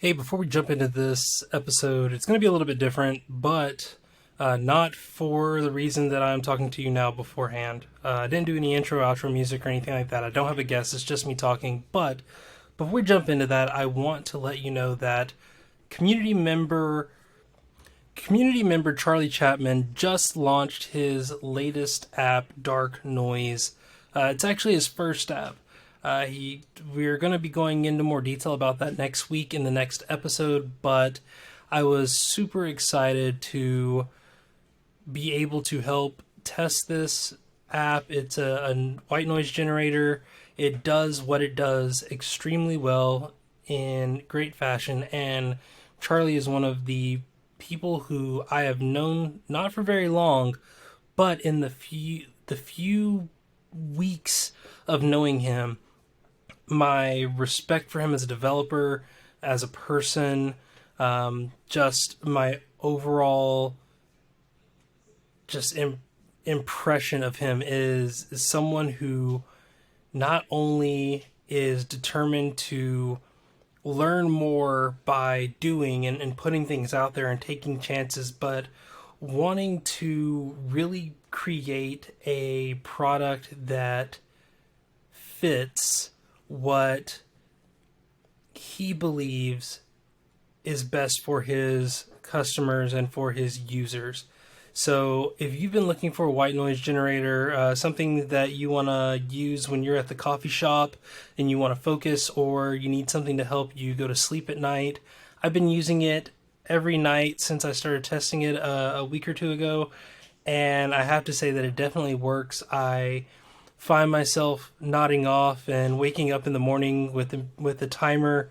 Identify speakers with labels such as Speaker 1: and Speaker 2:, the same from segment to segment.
Speaker 1: Hey, before we jump into this episode, it's going to be a little bit different, but not for the reason that I'm talking to you now beforehand. I didn't do any intro, outro music or anything like that. I don't have a guest, it's just me talking. But before we jump into that, I want to let you know that community member community member Charlie Chapman just launched his latest app, Dark Noise. It's actually his first app. We're going to be going into more detail about that next week in the next episode, but I was super excited to be able to help test this app. It's a white noise generator. It does what it does extremely well in great fashion, and Charlie is one of the people who I have known not for very long, but in the few weeks of knowing him, my respect for him as a developer, as a person, just my overall just impression of him is someone who not only is determined to learn more by doing and putting things out there and taking chances, but wanting to really create a product that fits what he believes is best for his customers and for his users. So if you've been looking for a white noise generator, something that you want to use when you're at the coffee shop and you want to focus, or you need something to help you go to sleep at night, I've been using it every night since I started testing it a week or two ago, and I have to say that it definitely works. I find myself nodding off and waking up in the morning with the timer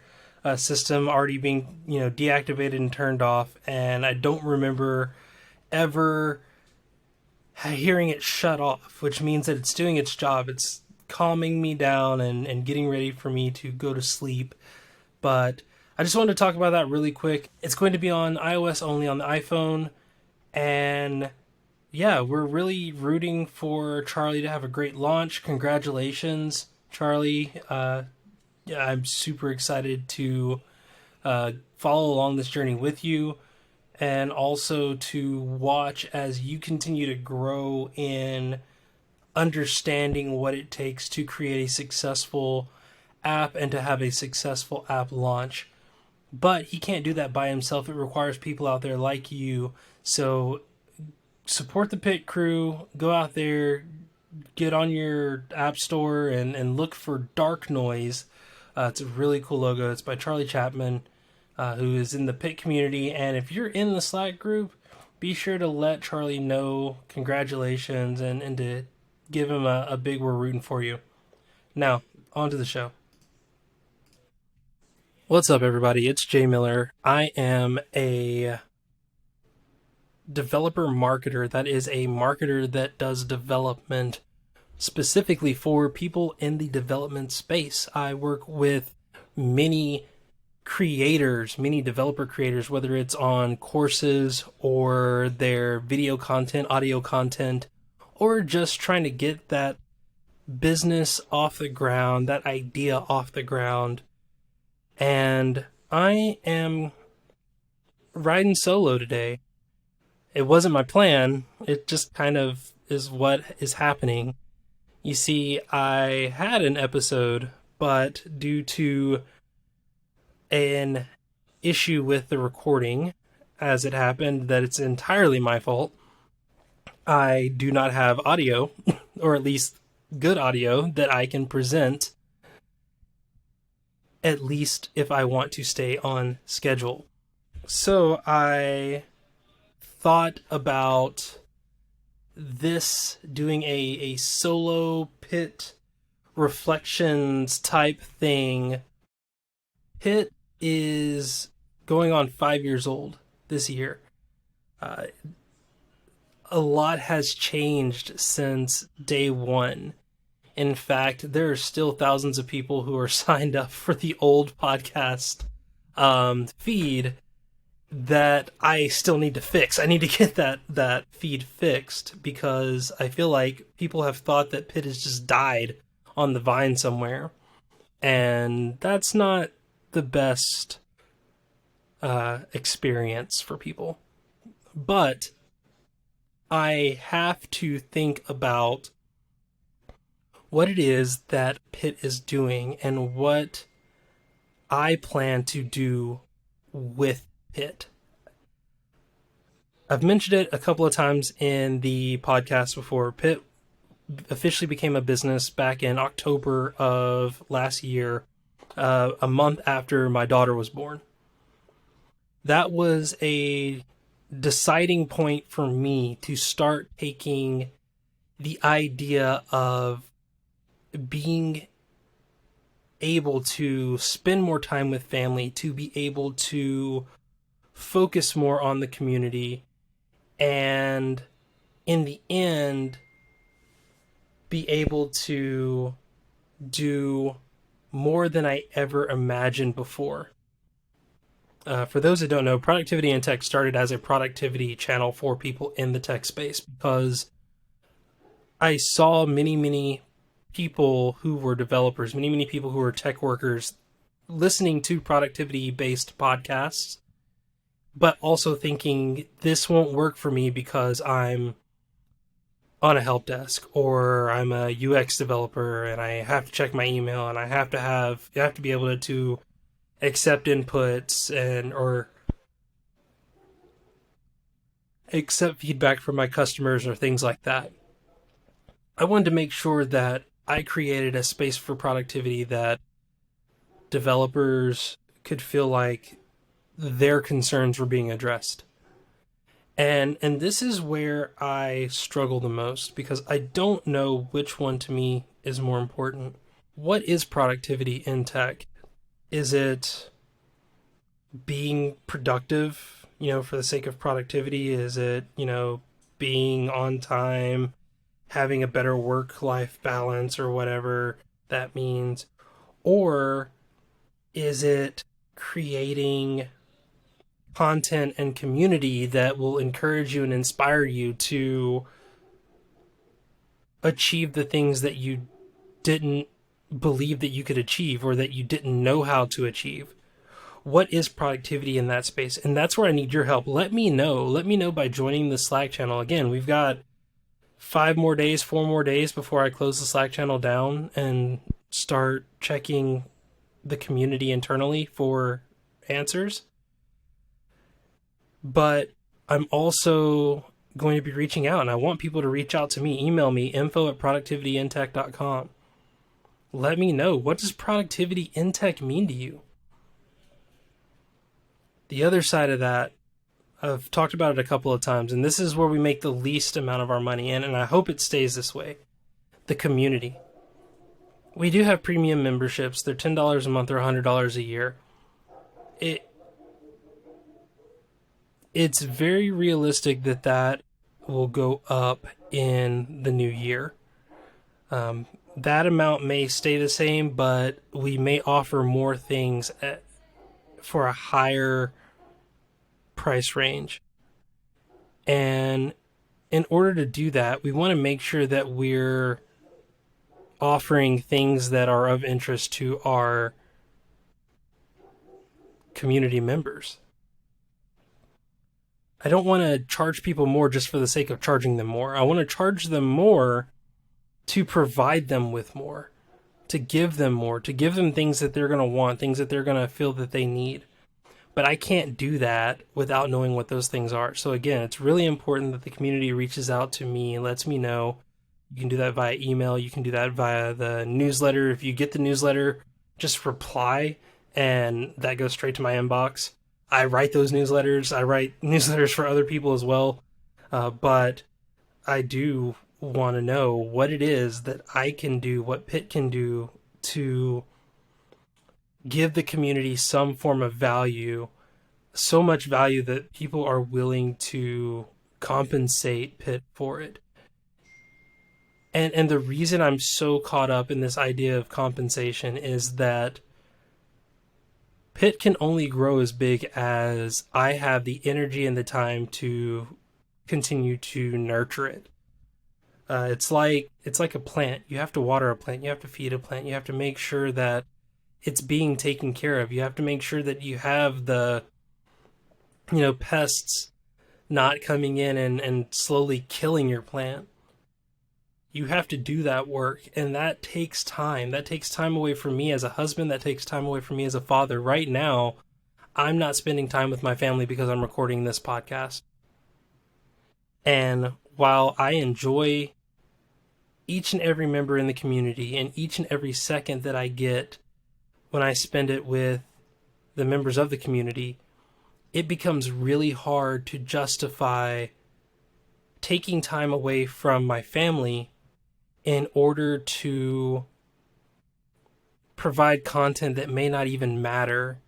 Speaker 1: system already being deactivated and turned off, and I don't remember ever hearing it shut off, which means that it's doing its job. It's calming me down and getting ready for me to go to sleep. But I just wanted to talk about that really quick. It's going to be on iOS only on the iPhone, and yeah, we're really rooting for Charlie to have a great launch. Congratulations, Charlie. Yeah, I'm super excited to follow along this journey with you, and also to watch as you continue to grow in understanding what it takes to create a successful app and to have a successful app launch. But he can't do that by himself. It requires people out there like you. So support the Pit Crew. Go out there, get on your app store and look for Dark Noise. It's a really cool logo. It's by Charlie Chapman, who is in the Pit community. And if you're in the Slack group, be sure to let Charlie know congratulations and to give him a big we're rooting for you. Now, on to the show. What's up, everybody? It's Jay Miller. I am a developer marketer. That is a marketer that does development specifically for people in the development space. I work with many creators, many developer creators, whether it's on courses or their video content, audio content, or just trying to get that business off the ground, that idea off the ground. And I am riding solo today. It wasn't my plan. It just kind of is what is happening. You see, I had an episode, but due to an issue with the recording, as it happened, that it's entirely my fault, I do not have audio, or at least good audio, that I can present, at least if I want to stay on schedule. So I thought about this doing a solo Pit reflections type thing. Pit is going on 5 years old this year. A lot has changed since day one. In fact, there are still thousands of people who are signed up for the old podcast feed that I still need to fix. I need to get that feed fixed because I feel like people have thought that Pit has just died on the vine somewhere. And that's not the best experience for people. But I have to think about what it is that Pitt is doing and what I plan to do with Pitt. I've mentioned it a couple of times in the podcast before. Pitt officially became a business back in October of last year, a month after my daughter was born. That was a deciding point for me to start taking the idea of being able to spend more time with family, to be able to focus more on the community, and in the end, be able to do more than I ever imagined before. For those that don't know, Productivity in Tech started as a productivity channel for people in the tech space because I saw many people who were developers, many people who were tech workers listening to productivity-based podcasts, but also thinking this won't work for me because I'm on a help desk or I'm a UX developer and I have to check my email and I have to be able to accept inputs or accept feedback from my customers or things like that. I wanted to make sure that I created a space for productivity that developers could feel like their concerns were being addressed. And this is where I struggle the most because I don't know which one to me is more important. What is productivity in tech? Is it being productive, for the sake of productivity? Is it, being on time, having a better work-life balance or whatever that means? Or is it creating content and community that will encourage you and inspire you to achieve the things that you didn't believe that you could achieve or that you didn't know how to achieve? What is productivity in that space? And that's where I need your help. Let me know by joining the Slack channel. Again, we've got 4 more days before I close the Slack channel down and start checking the community internally for answers. But I'm also going to be reaching out, and I want people to reach out to me. Email me, info@productivityintech.com. Let me know, what does productivity in tech mean to you? The other side of that, I've talked about it a couple of times, and this is where we make the least amount of our money in, and I hope it stays this way. The community. We do have premium memberships. They're $10 a month or $100 a year. It's very realistic that will go up in the new year. That amount may stay the same, but we may offer more things for a higher price range. And in order to do that, we want to make sure that we're offering things that are of interest to our community members. I don't want to charge people more just for the sake of charging them more. I want to charge them more to provide them with more, to give them more, to give them things that they're going to want, things that they're going to feel that they need. But I can't do that without knowing what those things are. So again, it's really important that the community reaches out to me and lets me know. You can do that via email. You can do that via the newsletter. If you get the newsletter, just reply and that goes straight to my inbox. I write those newsletters. I write newsletters for other people as well. But I do want to know what it is that I can do, what Pitt can do to give the community some form of value, so much value that people are willing to compensate Pitt for it. And the reason I'm so caught up in this idea of compensation is that Pitt can only grow as big as I have the energy and the time to continue to nurture it. It's like a plant. You have to water a plant. You have to feed a plant. You have to make sure that it's being taken care of. You have to make sure that you have the pests not coming in and slowly killing your plant. You have to do that work, and that takes time. That takes time away from me as a husband. That takes time away from me as a father. Right now, I'm not spending time with my family because I'm recording this podcast. And while I enjoy each and every member in the community and each and every second that I get when I spend it with the members of the community, it becomes really hard to justify taking time away from my family in order to provide content that may not even matter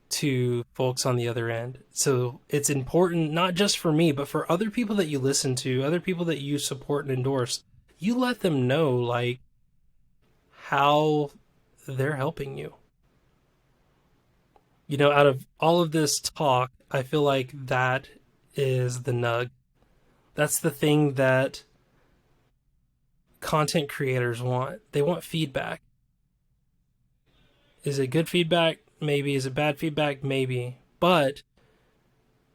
Speaker 1: to folks on the other end. So it's important, not just for me, but for other people that you listen to, other people that you support and endorse. You let them know, like, how they're helping you. Out of all of this talk, I feel like that is the nug. That's the thing that content creators want. They want feedback. Is it good feedback? Maybe. Is it bad feedback? Maybe. But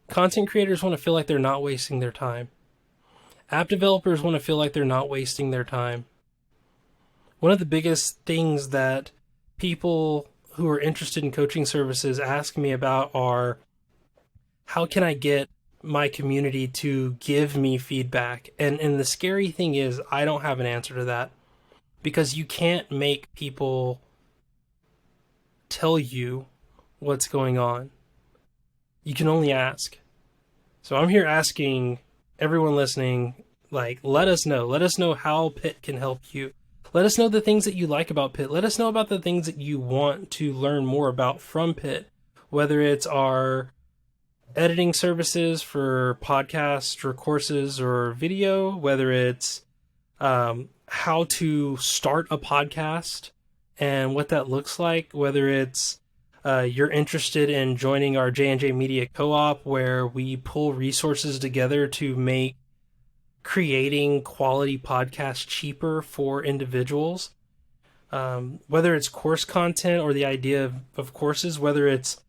Speaker 1: content creators want to feel like they're not wasting their time. App developers want to feel like they're not wasting their time. One of the biggest things that people who are interested in coaching services ask me about are, how can I get my community to give me feedback? And the scary thing is, I don't have an answer to that, because you can't make people tell you what's going on. You can only ask. So I'm here asking everyone listening, like, let us know how Pitt can help you. Let us know the things that you like about Pitt. Let us know about the things that you want to learn more about from Pitt, whether it's our editing services for podcasts or courses or video, whether it's how to start a podcast and what that looks like, whether it's you're interested in joining our J&J Media Co-op, where we pull resources together to make creating quality podcasts cheaper for individuals, whether it's course content or the idea of courses, whether it's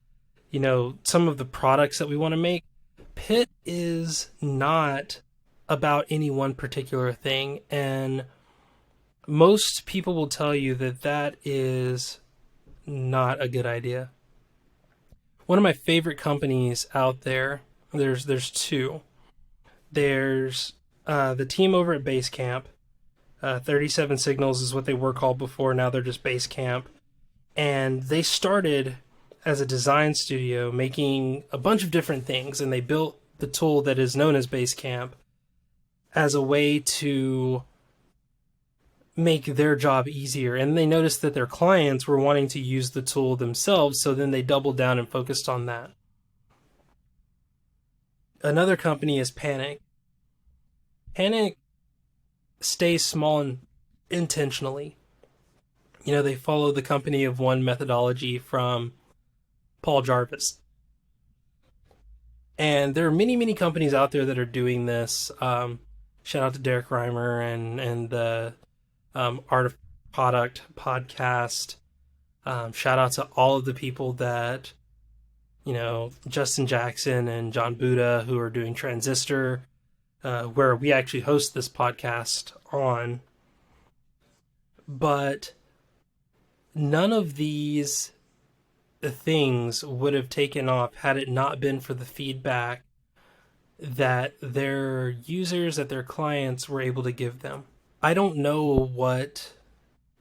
Speaker 1: some of the products that we want to make. Pitt is not about any one particular thing, and most people will tell you that that is not a good idea. One of my favorite companies out there, there's two. There's the team over at Basecamp. 37 Signals is what they were called before. Now they're just Basecamp. And they started as a design studio making a bunch of different things, and they built the tool that is known as Basecamp as a way to make their job easier. And they noticed that their clients were wanting to use the tool themselves, so then they doubled down and focused on that. Another company is Panic. Panic stays small and intentionally. They follow the company of one methodology from Paul Jarvis. And there are many, many companies out there that are doing this. Shout out to Derek Reimer and the Art of Product podcast. Shout out to all of the people that, Justin Jackson and John Buddha, who are doing Transistor, where we actually host this podcast on. But none of these things would have taken off had it not been for the feedback that their users, that their clients were able to give them. I don't know what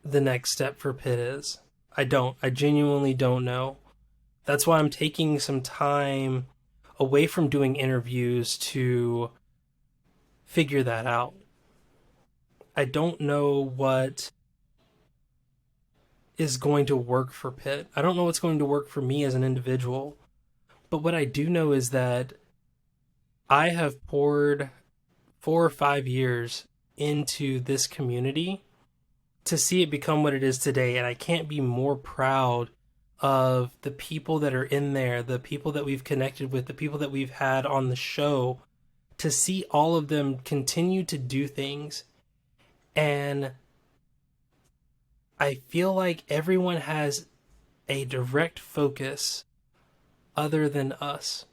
Speaker 1: the next step for Pitt is. I genuinely don't know. That's why I'm taking some time away from doing interviews to figure that out. I don't know what is going to work for Pitt. I don't know what's going to work for me as an individual. But what I do know is that I have poured 4 or 5 years into this community to see it become what it is today. And I can't be more proud of the people that are in there, the people that we've connected with, the people that we've had on the show, to see all of them continue to do things. And I feel like everyone has a direct focus other than us.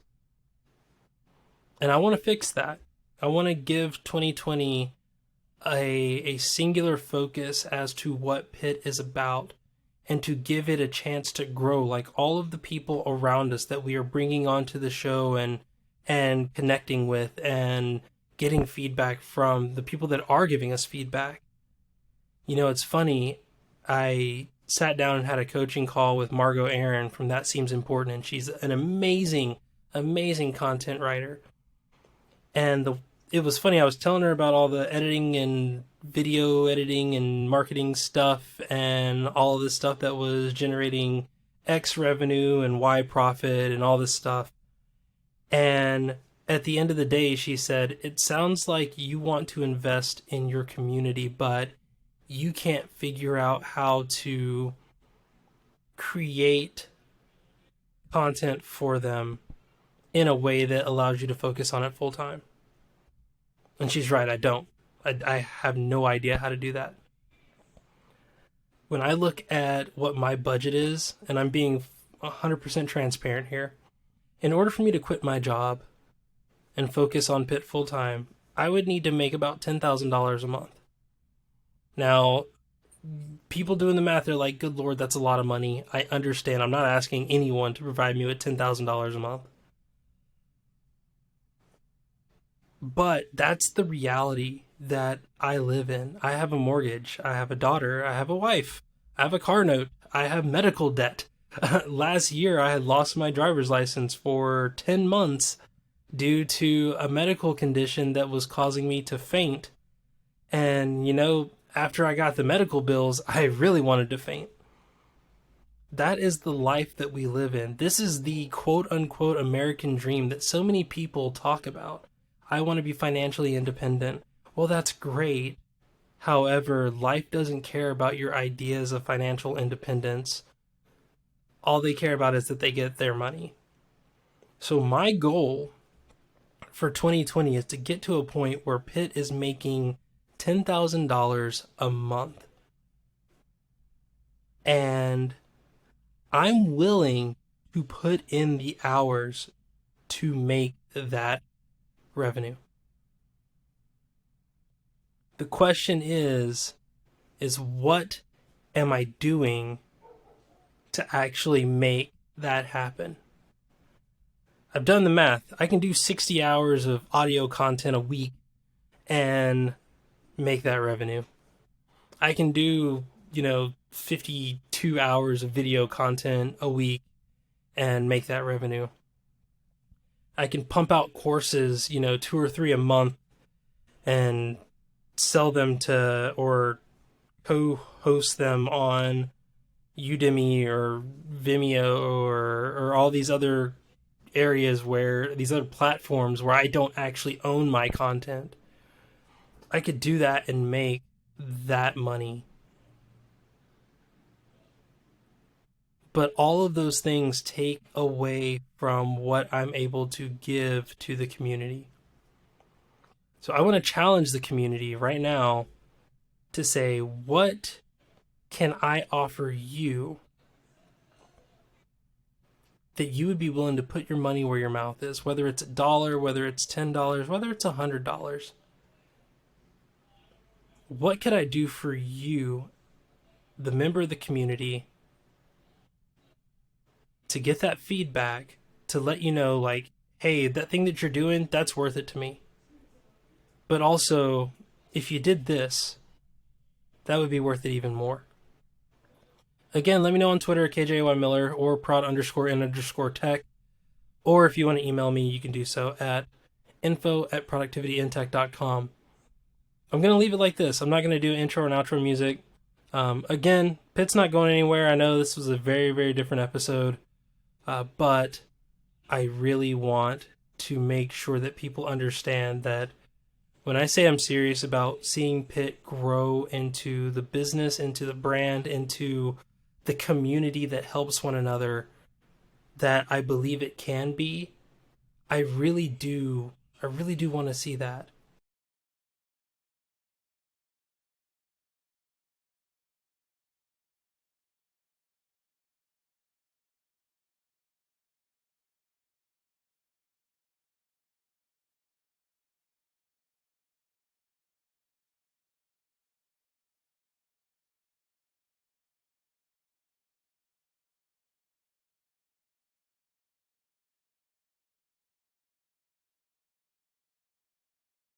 Speaker 1: And I want to fix that. I want to give 2020 a singular focus as to what Pitt is about, and to give it a chance to grow, like all of the people around us that we are bringing onto the show and connecting with and getting feedback from the people that are giving us feedback. You know, it's funny. I sat down and had a coaching call with Margot Aaron from That Seems Important, and she's an amazing, amazing content writer. And it was funny. I was telling her about all the editing and video editing and marketing stuff and all of this stuff that was generating X revenue and Y profit and all this stuff. And at the end of the day, she said, it sounds like you want to invest in your community, but you can't figure out how to create content for them in a way that allows you to focus on it full time. And she's right, I don't. I have no idea how to do that. When I look at what my budget is, and I'm being 100% transparent here, in order for me to quit my job and focus on Pitt full time, I would need to make about $10,000 a month. Now, people doing the math, they're like, good Lord, that's a lot of money. I understand. I'm not asking anyone to provide me with $10,000 a month. But that's the reality that I live in. I have a mortgage. I have a daughter. I have a wife. I have a car note. I have medical debt. Last year, I had lost my driver's license for 10 months due to a medical condition that was causing me to faint. And, you know, after I got the medical bills, I really wanted to faint. That is the life that we live in. This is the quote unquote American dream that so many people talk about. I want to be financially independent. Well, that's great. However, life doesn't care about your ideas of financial independence. All they care about is that they get their money. So my goal for 2020 is to get to a point where Pitt is making $10,000 a month. And I'm willing to put in the hours to make that revenue. The question is what am I doing to actually make that happen? I've done the math. I can do 60 hours of audio content a week and make that revenue. I can do, 52 hours of video content a week and make that revenue. I can pump out courses, 2 or 3 a month and sell them to or co-host them on Udemy or Vimeo or all these other areas where these other platforms where I don't actually own my content. I could do that and make that money. But all of those things take away from what I'm able to give to the community. So I want to challenge the community right now to say, what can I offer you that you would be willing to put your money where your mouth is? Whether it's $1, whether it's $10, whether it's $100. What could I do for you, the member of the community, to get that feedback, to let you know, like, hey, that thing that you're doing, that's worth it to me. But also, if you did this, that would be worth it even more. Again, let me know on Twitter, KJY Miller, or prod_in_tech. Or if you want to email me, you can do so at info@productivityintech.com. I'm going to leave it like this. I'm not going to do intro and outro music. Again, Pitt's not going anywhere. I know this was a very, very different episode. But I really want to make sure that people understand that when I say I'm serious about seeing Pitt grow into the business, into the brand, into the community that helps one another, that I believe it can be, I really do want to see that.